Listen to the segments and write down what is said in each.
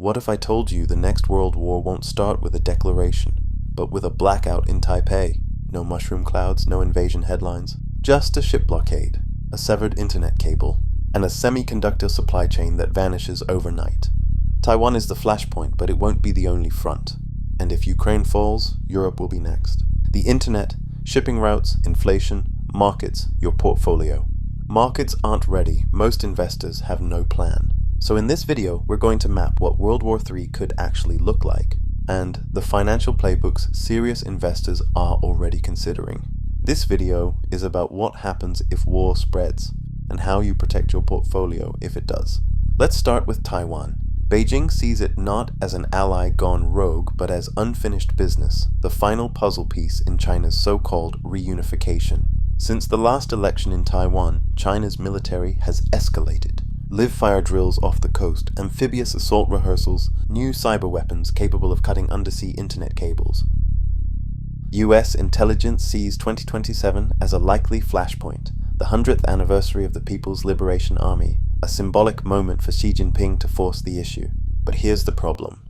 What if I told you the next world war won't start with a declaration, but with a blackout in Taipei? No mushroom clouds, no invasion headlines, just a ship blockade, a severed internet cable, and a semiconductor supply chain that vanishes overnight. Taiwan is the flashpoint, but it won't be the only front. And if Ukraine falls, Europe will be next. The internet, shipping routes, inflation, markets, your portfolio. Markets aren't ready. Most investors have no plan. So in this video, we're going to map what World War III could actually look like, and the financial playbooks serious investors are already considering. This video is about what happens if war spreads, and how you protect your portfolio if it does. Let's start with Taiwan. Beijing sees it not as an ally gone rogue, but as unfinished business, the final puzzle piece in China's so-called reunification. Since the last election in Taiwan, China's military has escalated. Live-fire drills off the coast, amphibious assault rehearsals, new cyber weapons capable of cutting undersea internet cables. US intelligence sees 2027 as a likely flashpoint, the 100th anniversary of the People's Liberation Army, a symbolic moment for Xi Jinping to force the issue. But here's the problem.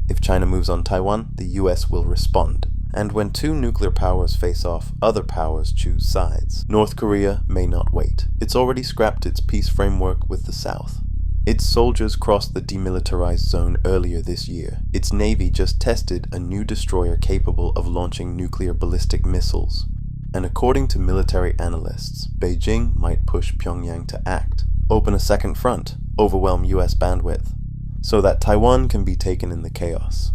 If China moves on Taiwan, the US will respond. And when two nuclear powers face off, other powers choose sides. North Korea may not wait. It's already scrapped its peace framework with the South. Its soldiers crossed the demilitarized zone earlier this year. Its navy just tested a new destroyer capable of launching nuclear ballistic missiles. And according to military analysts, Beijing might push Pyongyang to act. Open a second front, overwhelm US bandwidth, so that Taiwan can be taken in the chaos.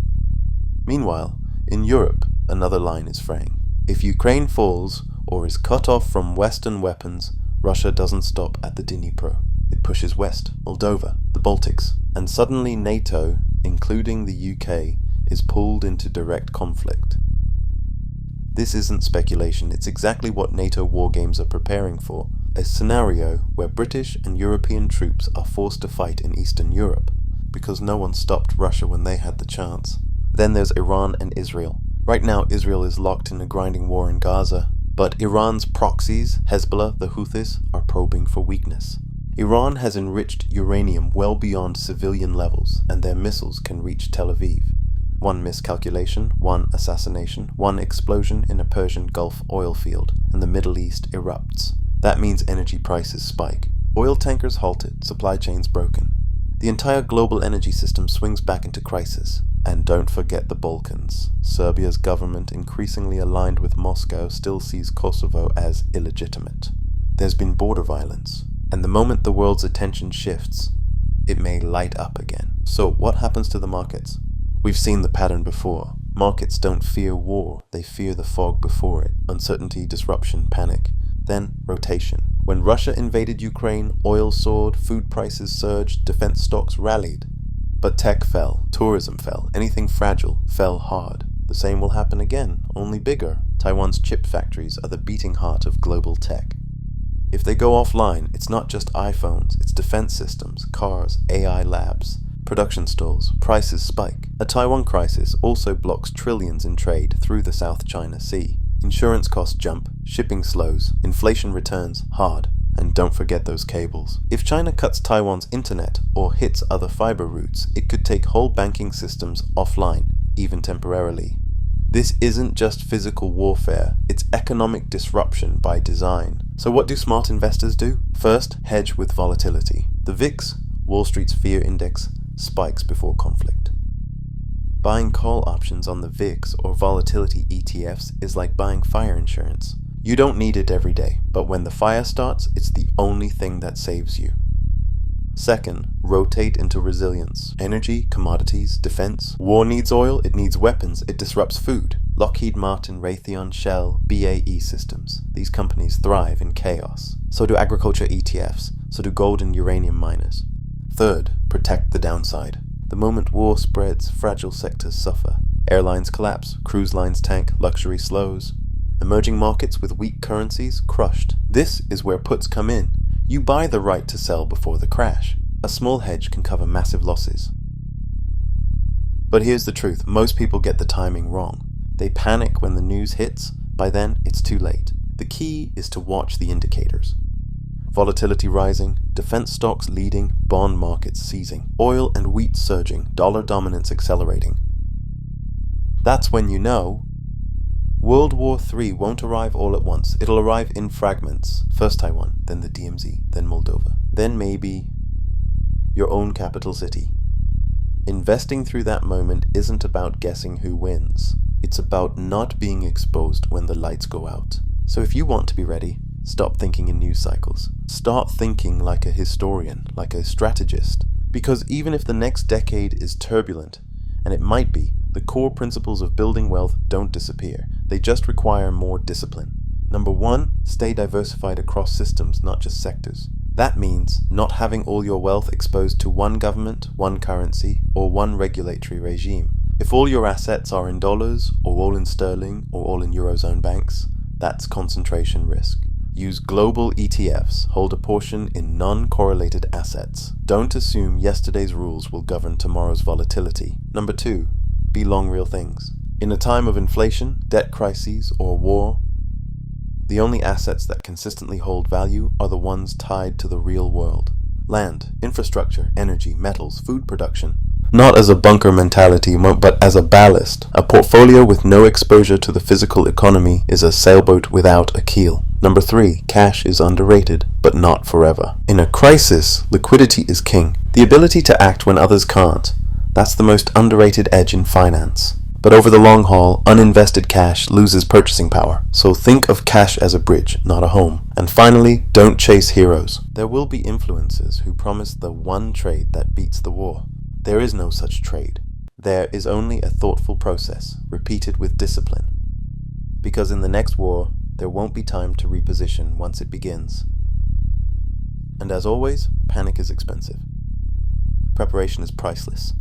Meanwhile, in Europe, another line is fraying. If Ukraine falls, or is cut off from Western weapons, Russia doesn't stop at the Dnipro. It pushes west, Moldova, the Baltics, and suddenly NATO, including the UK, is pulled into direct conflict. This isn't speculation, it's exactly what NATO war games are preparing for. A scenario where British and European troops are forced to fight in Eastern Europe, because no one stopped Russia when they had the chance. Then there's Iran and Israel. Right now, Israel is locked in a grinding war in Gaza, but Iran's proxies, Hezbollah, the Houthis, are probing for weakness. Iran has enriched uranium well beyond civilian levels, and their missiles can reach Tel Aviv. One miscalculation, one assassination, one explosion in a Persian Gulf oil field, and the Middle East erupts. That means energy prices spike. Oil tankers halted, supply chains broken. The entire global energy system swings back into crisis. And don't forget the Balkans. Serbia's government, increasingly aligned with Moscow, still sees Kosovo as illegitimate. There's been border violence, and the moment the world's attention shifts, it may light up again. So what happens to the markets? We've seen the pattern before. Markets don't fear war, they fear the fog before it. Uncertainty, disruption, panic. Then rotation. When Russia invaded Ukraine, oil soared, food prices surged, defense stocks rallied. But tech fell, tourism fell, anything fragile fell hard. The same will happen again, only bigger. Taiwan's chip factories are the beating heart of global tech. If they go offline, it's not just iPhones, it's defense systems, cars, AI labs. Production stalls, prices spike. A Taiwan crisis also blocks trillions in trade through the South China Sea. Insurance costs jump, shipping slows, inflation returns hard. And don't forget those cables. If China cuts Taiwan's internet or hits other fiber routes, it could take whole banking systems offline, even temporarily. This isn't just physical warfare, it's economic disruption by design. So what do smart investors do? First, hedge with volatility. The VIX, Wall Street's fear index, spikes before conflict. Buying call options on the VIX or volatility ETFs is like buying fire insurance. You don't need it every day, but when the fire starts, it's the only thing that saves you. Second, rotate into resilience. Energy, commodities, defense. War needs oil, it needs weapons, it disrupts food. Lockheed Martin, Raytheon, Shell, BAE Systems. These companies thrive in chaos. So do agriculture ETFs, so do gold and uranium miners. Third, protect the downside. The moment war spreads, fragile sectors suffer. Airlines collapse, cruise lines tank, luxury slows. Emerging markets with weak currencies crushed. This is where puts come in. You buy the right to sell before the crash. A small hedge can cover massive losses. But here's the truth, most people get the timing wrong. They panic when the news hits, by then it's too late. The key is to watch the indicators. volatility rising, defense stocks leading, bond markets seizing, oil and wheat surging, dollar dominance accelerating. That's when you know World War III won't arrive all at once. It'll arrive in fragments. First Taiwan, then the DMZ, then Moldova, then maybe your own capital city. Investing through that moment isn't about guessing who wins. It's about not being exposed when the lights go out. So if you want to be ready, stop thinking in news cycles. Start thinking like a historian, like a strategist. Because even if the next decade is turbulent, and it might be, the core principles of building wealth don't disappear. They just require more discipline. Number 1, stay diversified across systems, not just sectors. That means not having all your wealth exposed to one government, one currency, or one regulatory regime. If all your assets are in dollars, or all in sterling, or all in Eurozone banks, that's concentration risk. Use global ETFs, hold a portion in non-correlated assets. Don't assume yesterday's rules will govern tomorrow's volatility. Number 2, be long real things. In a time of inflation, debt crises, or war, the only assets that consistently hold value are the ones tied to the real world. Land, infrastructure, energy, metals, food production. Not as a bunker mentality, but as a ballast. A portfolio with no exposure to the physical economy is a sailboat without a keel. Number 3, cash is underrated, but not forever. In a crisis, liquidity is king. The ability to act when others can't. That's the most underrated edge in finance. But over the long haul, uninvested cash loses purchasing power. So think of cash as a bridge, not a home. And finally, don't chase heroes. There will be influencers who promise the one trade that beats the war. There is no such trade. There is only a thoughtful process, repeated with discipline. Because in the next war, there won't be time to reposition once it begins. And as always, panic is expensive. Preparation is priceless.